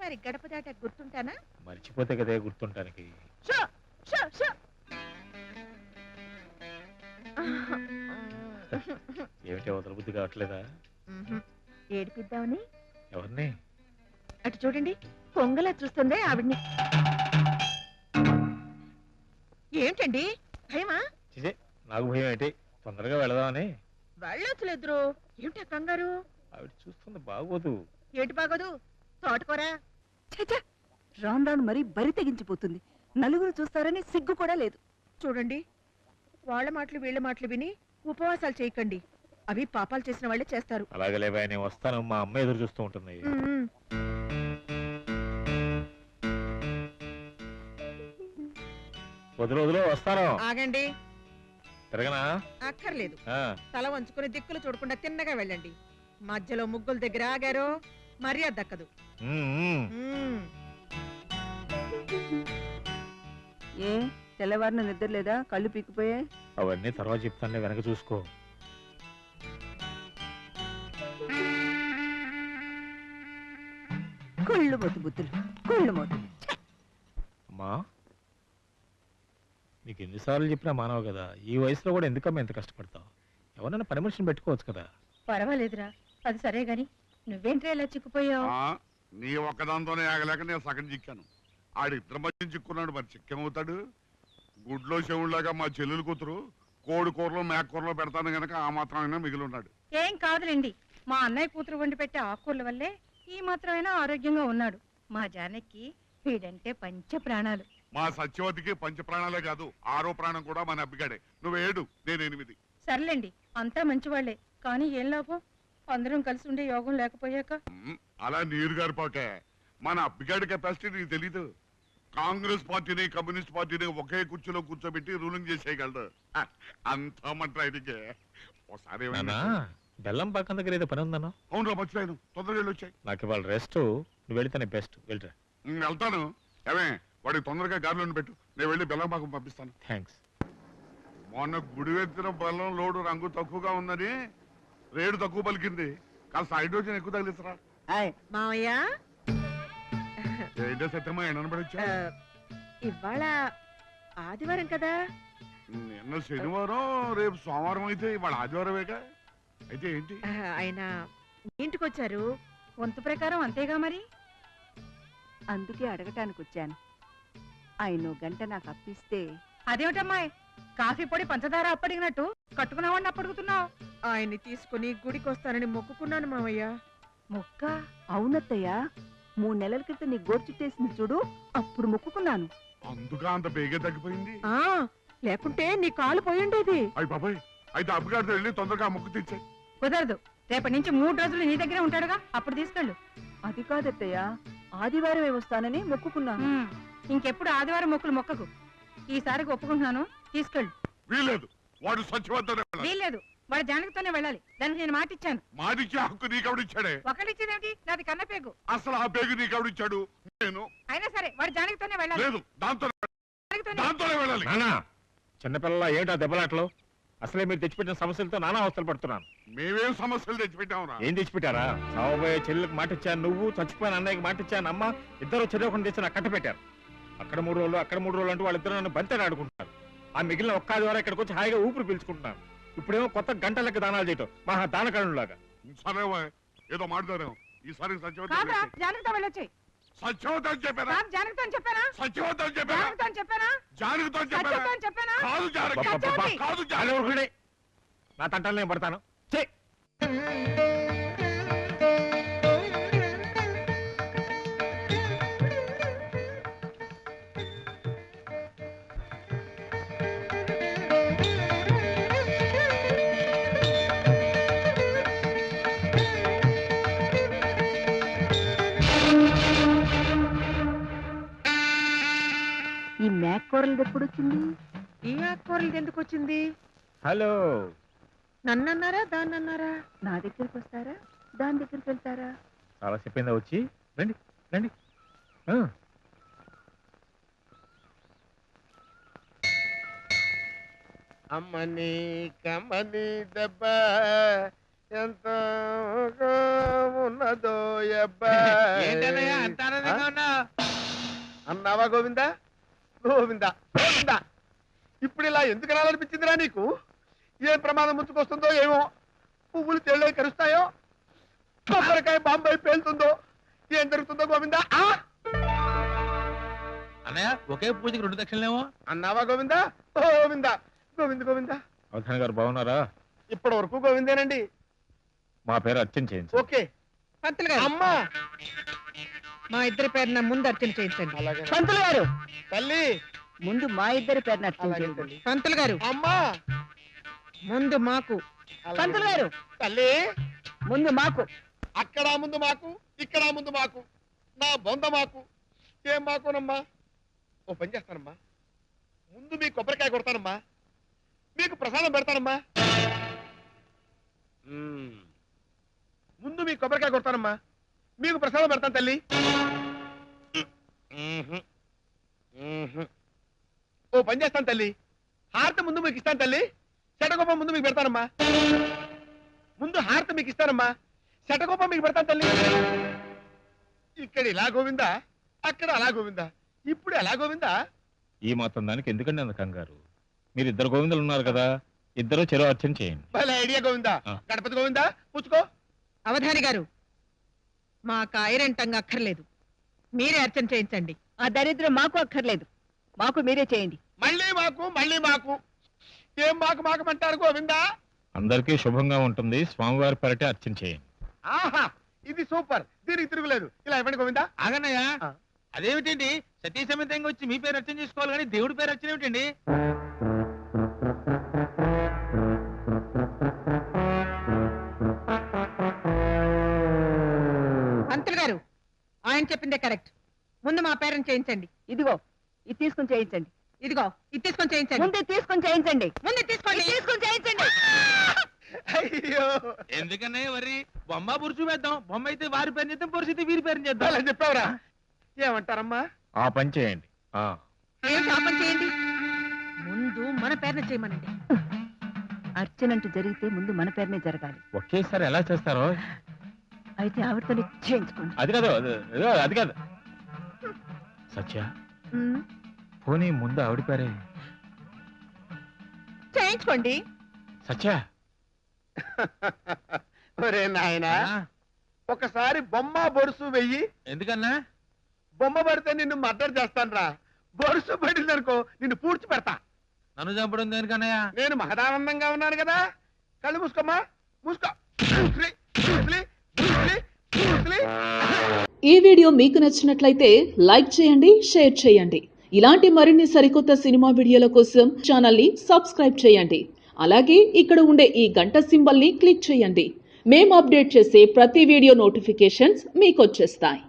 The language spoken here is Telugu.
గారి గడప దాట గుర్తుంటానా? మర్చిపోతే కదే గుర్తుంటానికి. ఏమిటి వదల బుద్ధి కావట్లేదా? ఏడిపిద్దామని. ఎవరిని? అటు చూడండి, పొంగలా చూస్తుందే ఆవిడ్ని. ఏంటండి భయమా? చిజే, నాకు భయం ఏంటి, తొందరగా వెళదామని. వెళ్ళొచ్చులేదురు. ఏమిటా కంగారు? ఆవిడ చూస్తుంది బాగోదు. ఏంటి బాగోదు? తోటకూరా? రాను రాను మరీ బరి తెగించిపోతుంది. నలుగురు చూస్తారని సిగ్గు కూడా లేదు. చూడండి, వాళ్ళ మాటలు వీళ్ళ మాటలు విని ఉపవాసాలు చేయకండి. అవి పాపాలు చేసిన వాళ్ళే చేస్తారు. అలాగే లేవా, నేను వస్తాను. మా అమ్మ ఎదురు చూస్తూ ఉంటుంది. వదిలో వదిలో వస్తాను. ఆగండి. తిరగనా? అక్కర్లేదు. తల వంచుకుని దిక్కులు చూడకుండా తిన్నగా వెళ్ళండి. మధ్యలో ముగ్గుల దగ్గర ఆగారో మర్యాద దక్కదు. ఏ తెల్లవారిన నిద్ర లేదా? కళ్ళు పీకిపోయాయి. అవన్నీ తర్వాత చెప్తానులే, వెనక చూసుకో. కుళ్ళు మొద్దు బుద్ధులు, కుళ్ళు మొద్దు. అమ్మా, నీకు ఎన్నిసార్లు చెప్పినా మానవు కదా, ఈ వయసులో కూడా ఎందుకమ్మా ఎంత కష్టపడతావు? ఎవరైనా పని మనిషిని పెట్టుకోవచ్చు కదా. పర్వాలేదురా, అది సరే గాని నువ్వేంట్రా ఇలా చిక్కుపోయావు? నీ ఒక్కదాంతోనే ఆగలేక నేను సగం చిక్కాను. ఆడిద్దరి మధ్య చిక్కున్నాడు, మరి చిక్కేమవుతాడు? గుడ్లో చెవుల్లాగా మా చెల్లెలు కూతురు కోడి కూరలో మేక కూరలో పెడతాను గనక ఆ మాత్రమైనా మిగిలి ఉన్నాడు. ఏం కాదులేండి, మా అన్నయ్య కూతురు వండి పెట్టే ఆకుకూరల వల్లే ఈ మాత్రమైనా ఆరోగ్యంగా ఉన్నాడు. మా జానకి వీడంటే పంచ ప్రాణాలు. మా సత్యవతికి పంచ ప్రాణాలే కాదు, ఆరో ప్రాణం కూడా మన అబ్బిగాడే. నువ్వు 7, నేను 8. సర్లేండి, అంతా మంచివాళ్లే, కానీ ఏం లాభం? అందరం కలిసి ఉండే యోగం లేకపోయాక. అలా నీరు గారిపోకే. మన అబ్బిగాడి కెపాసిటీ నీకు తెలీదు. కాంగ్రెస్ పార్టీని కమ్యూనిస్ట్ పార్టీని ఒకే కుర్చీలో కూర్చోబెట్టి రూలింగ్ చేసేయగలడు. అంతా మన ట్రైనింగే. ఒకసారి బెల్లం పక్కన దగ్గర ఏదో పని ఉందన్నా? అవును, మర్చిపోయాను. తొందరగా వెళ్ళి వచ్చాయి. నాకు ఇవాళ రెస్ట్. నువ్వు వెళితేనే బెస్ట్. వెళ్ళరా. వెళ్తాను. ఏమే, వాడికి తొందరగా గాలిలో పెట్టు, నేను వెళ్ళి బెల్లం పాకం పంపిస్తాను. థ్యాంక్స్. మొన్న గుడివెత్తిన బెల్లం లోడు రంగు తక్కువగా ఉందని రేటు తక్కువ పలికింది. కాస్త హైడ్రోజన్ ఎక్కువ తగిలిస్తారా? మావయ్య, ఏంటో సత్యమా ఎనబడొచ్చా? ఇవాళ ఆదివారం కదా. నిన్న శనివారం, రేపు సోమవారం అయితే ఇవాళ ఆదివారమేగా. అయితే ఏంటి? ఆయన ఇంటికి వచ్చారు, వంతు ప్రకారం అంతేగా మరి. అందుకే అడగటానికి వచ్చాను. ఆయన గంట నాకు అప్పిస్తే. అదేమిటమ్మాయి, కాఫీ పొడి పంచదార అప్పడిగినట్టు కట్టుకున్నావని అప్పడుగుతున్నావు? ఆయన్ని తీసుకుని గుడికి వస్తానని మొక్కుకున్నాను మావయ్య. మొక్క? అవునత్తయ్యా, 3 నెలల క్రితం నీ గోరు చుట్టేసింది చూడు, అప్పుడు మొక్కుకున్నాను. అందుగా అంత బేగే తగ్గిపోయింది. లేకుంటే నీ కాలు పోయిండేది. అయ్యి బాబాయ్, అయితే అబ్బగారితో వెళ్ళి తొందరగా మొక్కు తెచ్చాయి. కుదరదు, రేపటి నుంచి 3 రోజులు నీ దగ్గరే ఉంటాడుగా, అప్పుడు తీసుకెళ్ళు. అది కాదత్తయ్యా, ఆదివారమే వస్తానని మొక్కుకున్నాను. ఇంకెప్పుడు ఆదివారం మొక్కులు మొక్కకు. ఈసారికి ఒప్పుకుంటున్నాను, తీసుకెళ్ళు. వీలేదు, వాడు సత్యవంతనే వెళ్ళాలి. వీల్లేదు, వాడు జానకితోనే వెళ్ళాలి. దానికి నేను మాట ఇచ్చాను. మాటిచ్చే హక్కు నీకెవడిచ్చాడే? ఒకటిచ్చేదేమిటి, నాది కన్న పేగు. అసలు ఆ పేగు నీకెవడిచ్చాడు? నేను. అయినా సరే వాడు జానకితోనే వెళ్ళాలి. లేదు, దాంతోనే వెళ్ళాలి. చిన్నపిల్లల ఏంటో దెబ్బలాట్లు? అసలే మీరు తెచ్చిపెట్టిన సమస్యలతో నానా అవస్థలు పడుతున్నాను. మేమేం సమస్యలు తెచ్చిపెట్టావురా? ఏం తెచ్చిపెట్టారా? సావబోయే చెల్లెలకు మాట ఇచ్చాను, నువ్వు చచ్చిపోయిన అన్నయ్యకి మాట ఇచ్చాను, అమ్మ ఇద్దరు చదువుకుండా తెచ్చి నాకు కట్ట పెట్టారు. అక్కడ 3 రోజులు, అక్కడ 3 రోజులు అంటూ వాళ్ళిద్దరు నన్ను బంతేని ఆడుకుంటున్నారు. ఆ మిగిలిన ఒక్క ద్వారా ఇక్కడికి వచ్చి హాయిగా ఊపిరి పీల్చుకుంటున్నాను. ఇప్పుడేమో కొత్త గంట లెక్క దానాలు చేయటం, మహా దానకరులాగా. సరే ఏదో మాట్లాడాం. ఈసారి సత్యవతి జానకితో వెళ్ళొచ్చి. సత్యవతి అని చెప్పారా? జానకితో చెప్పానా? సత్యవతి అని చెప్పారా? చెప్పానా? జానకితో చెప్పానా? కాదు జానకి, కాదు జానకి. నా తంటాలు నేను పడతాను. ఈ మేక కూరలు ఎప్పుడు వచ్చింది? ఈ ఆకుకూరలు ఎందుకు వచ్చింది? హలో, నన్నన్నారా దాన్నన్నారా? నా దగ్గరికి వస్తారా, దాని దగ్గరికి వెళ్తారా? చాలా చెప్పిందా, వచ్చి రండి రండి. అమ్మని కమ్మని దెబ్బ ఎంత ఉన్నదో ఏంటన్నయ్య అంత ఆనందంగా ఉన్నావు? అన్నావా గోవిందా గోవిందా గోవిందా ఇప్పుడు ఇలా ఎందుకు రాలనిపించిందిరా నీకు? ఏ ప్రమాదం ముంచుకొస్తుందో ఏమో, పువ్వులు తేళ్ళై కరుస్తాయో, కొబ్బరికాయ బాంబై పేలుతుందో, ఏం జరుగుతుందో గోవిందా. అన్నయ్య ఒకే పూజకి 2 దక్షిణలేమో. అన్నావా గోవిందా గోవిందా గోవింద గోవిందా. అవధాన గారు బాగున్నారా? ఇప్పటి వరకు గోవిందేనండి. మా పేరు అర్చన చేయించు. ఓకే పంతులు గారు అమ్మా. మా ఇద్దరి పేరున ముందు అర్చన చేయించండి. అలాగే పంతులు గారు తల్లి. ముందు మా ఇద్దరి పేరున అర్చన అలాగే చేయండి. తల్లి. పంతులు గారు అమ్మా. ముందు మాకు. అలాగే. పంతులు గారు తల్లి. ముందు మాకు. అక్కడ ముందు మాకు, ఇక్కడ ముందు మాకు, నా బొంద మాకు. ఏం మాకునమ్మా? ఓ పని చేస్తానమ్మా, ముందు మీ కొబ్బరికాయ కొడతానమ్మా, మీకు ప్రసాదం పెడతానమ్మా. ముందు మీ కొబ్బరికాయ కొడతానమ్మా, మీకు ప్రసాదం పెడతాను తల్లి. ఓ పని చేస్తాను తల్లి, హారతి ముందు మీకు ఇస్తాను తల్లి, శటకోపం ముందు మీకు పెడతానమ్మా. ముందు హారతి మీకు ఇస్తానమ్మా, శటకోపం మీకు పెడతాను తల్లి. ఇక్కడ ఇలా గోవిందా, అక్కడ అలా గోవిందా, ఇప్పుడు ఎలా గోవిందా? ఈ మాత్రం దానికి ఎందుకండి అంత కంగారు? మీరు 2 గోవిందలు ఉన్నారు కదా, ఇద్దరు చెరో అర్చన చేయండి. భలే ఐడియా గోవిందా. ఆ. గణపతి గోవిందా పుచ్చుకో. అవధాని గారు మాకు ఐరంటంగా అక్కర్లేదు, మీరే అర్చన చేయించండి. ఆ దరిద్రం మాకు అక్కర్లేదు, మాకు మీరే చేయండి. మళ్ళీ మాకు మళ్ళీ మాకు, ఏం మాకు మాకమంటారు గోవిందా? అందరికీ శుభంగా ఉంటుంది. స్వామివారి పేరటే అర్చన చేయండి. ఆహా, ఇది సూపర్, దీనికి తిరుగులేదు. ఇలా ఇవ్వండి గోవిందా. ఆగన్నయ్య ఆ. అదేమిటండి సతీ సమేతంగా వచ్చి మీ పేరు అర్చన చేసుకోవాలి కానీ దేవుడి పేరు అర్చన ఏమిటండి? పంతులు గారు ఆయన చెప్పిందే కరెక్ట్. ముందు మా పేరెంట్ చేయించండి. ఇదిగో ఇది తీసుకుని చేయించండి. ఇదిగో ఇది తీసుకొని చేయించండి. ముందు ఇది తీసుకుని చేయించండి. ముందు తీసుకోండి. తీసుకుని చేయించండి. అయ్యో, ఎందుకన్నయ్య వరి బొమ్మ పురుచు వేద్దాం. బొమ్మ అయితే వారి పేరు చేద్దాం, పురుషు అయితే వీరి పేరు చేద్దాం. అలా చెప్పావురా. ఏమంటారమ్మా? ఆ పని చేయండి. ఆ ఏం శాపం చేయండి, ముందు మన పేరున చేయమనండి. అర్చన అంటూ జరిగితే ముందు మన పేరునే జరగాలి. ఒకేసారి ఎలా చేస్తారో? అయితే ఆవిడతో చేయించుకోండి. అది కాదు, అది కాదు. సత్య, ఉమ్, పోనీ ముందు ఆవిడ పేరే. చేయించుకోండి. సత్య, ఒరే నాయనా, ఆ, ఒకసారి బొమ్మ బొరుసు వెయ్యి. ఎందుకన్నా? బొమ్మ పడితే నిన్ను మర్డర్ చేస్తాను రా. బొరుసు పడిందనుకో నిన్ను పూడ్చి పెడతా. నన్ను చంపడం దేనికన్నయ్య? నేను మహదానందంగా ఉన్నాను కదా. కళ్ళు మూసుకోమ్మా, మూసుకో. మూసులి, మూసులి, మూసులి, మూసులి. ఈ వీడియో మీకు నచ్చినట్లయితే లైక్ చేయండి, షేర్ చేయండి. ఇలాంటి మరిన్ని సరికొత్త సినిమా వీడియోల కోసం ఛానల్ని సబ్స్క్రైబ్ చేయండి. అలాగే ఇక్కడ ఉండే ఈ గంట సింబల్ని క్లిక్ చేయండి. మేము అప్డేట్ చేసే ప్రతి వీడియో నోటిఫికేషన్స్ మీకు వచ్చేస్తాయి.